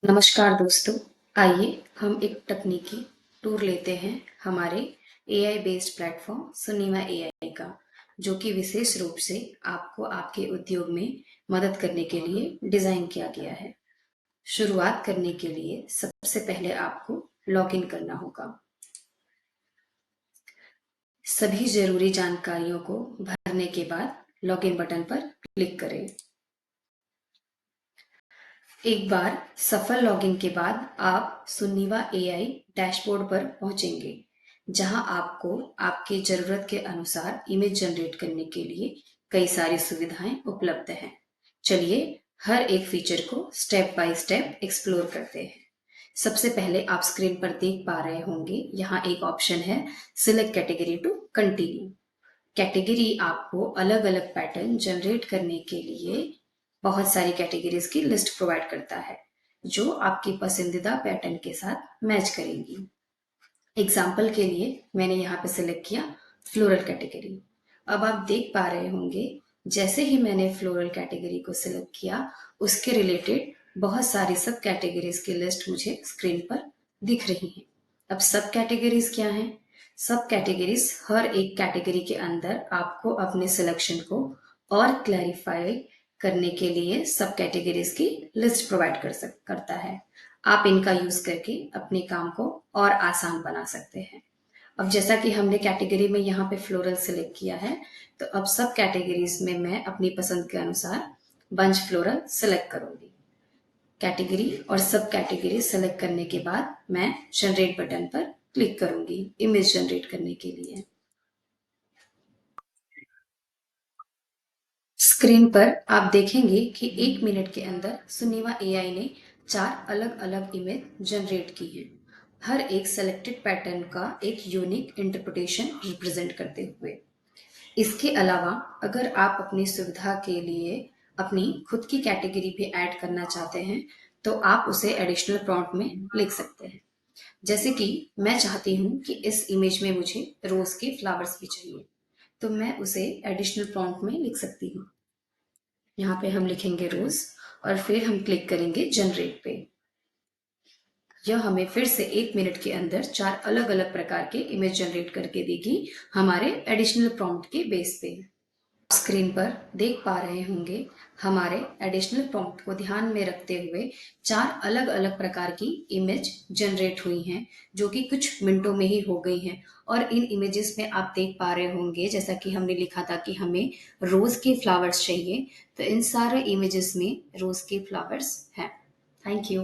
नमस्कार दोस्तों, आइए हम एक तकनीकी टूर लेते हैं हमारे एआई बेस्ड प्लेटफॉर्म सुनीवा एआई का, जो कि विशेष रूप से आपको आपके उद्योग में मदद करने के लिए डिज़ाइन किया गया है। शुरुआत करने के लिए सबसे पहले आपको लॉगिन करना होगा। सभी जरूरी जानकारियों को भरने के बाद लॉगिन बटन पर क्लिक करें। एक बार सफल लॉगिन के बाद आप सुनीवा एआई डैशबोर्ड पर पहुंचेंगे, जहां आपको आपके जरूरत के अनुसार इमेज जनरेट करने के लिए कई सारी सुविधाएं उपलब्ध हैं। चलिए हर एक फीचर को स्टेप बाय स्टेप एक्सप्लोर करते हैं। सबसे पहले आप स्क्रीन पर देख पा रहे होंगे, यहाँ एक ऑप्शन है select category to continue. Category आपको अलग अलग पैटर्न जनरेट करने के लिए बहुत सारी कैटेगरीज की लिस्ट प्रोवाइड करता है, जो आपकी पसंदीदा पैटर्न के साथ मैच करेंगी। एग्जाम्पल के लिए मैंने यहाँ पे सिलेक्ट किया फ्लोरल कैटेगरी। अब आप देख पा रहे होंगे, जैसे ही मैंने फ्लोरल कैटेगरी को सिलेक्ट किया, उसके रिलेटेड बहुत सारी सब कैटेगरीज की लिस्ट मुझे स्क्रीन पर दिख रही है। अब सब कैटेगरीज क्या हैं? सब कैटेगरीज, हर एक कैटेगरी के अंदर आपको अपने सिलेक्शन को और क्लैरिफाई करने के लिए सब कैटेगरीज की लिस्ट प्रोवाइड करता है। आप इनका यूज करके अपने काम को और आसान बना सकते हैं। अब जैसा कि हमने कैटेगरी में यहाँ पे फ्लोरल सिलेक्ट किया है, तो अब सब कैटेगरीज में मैं अपनी पसंद के अनुसार बंच फ्लोरल सिलेक्ट करूंगी। कैटेगरी और सब कैटेगरी सेलेक्ट करने के बाद मैं जनरेट बटन पर क्लिक करूंगी इमेज जनरेट करने के लिए। स्क्रीन पर आप देखेंगे कि 1 मिनट के अंदर सुनीवा एआई ने 4 अलग अलग इमेज जनरेट की है, हर एक सेलेक्टेड पैटर्न का एक यूनिक इंटरप्रिटेशन रिप्रेजेंट करते हुए। इसके अलावा अगर आप अपनी सुविधा के लिए अपनी खुद की कैटेगरी भी ऐड करना चाहते हैं, तो आप उसे एडिशनल प्रॉम्प्ट में लिख सकते हैं। जैसे कि मैं चाहती हूँ कि इस इमेज में मुझे रोज के फ्लावर्स भी चाहिए, तो मैं उसे एडिशनल प्रॉम्प्ट में लिख सकती हूँ। यहाँ पे हम लिखेंगे रोज और फिर हम क्लिक करेंगे जनरेट पे। यह हमें फिर से 1 मिनट के अंदर 4 अलग अलग प्रकार के इमेज जनरेट करके देगी, हमारे एडिशनल प्रॉम्प्ट के बेस पे। स्क्रीन पर देख पा रहे होंगे, हमारे एडिशनल प्रॉम्प्ट को ध्यान में रखते हुए 4 अलग अलग प्रकार की इमेज जनरेट हुई हैं, जो कि कुछ मिनटों में ही हो गई हैं। और इन इमेजेस में आप देख पा रहे होंगे, जैसा कि हमने लिखा था कि हमें रोज के फ्लावर्स चाहिए, तो इन सारे इमेजेस में रोज के फ्लावर्स हैं। Thank you.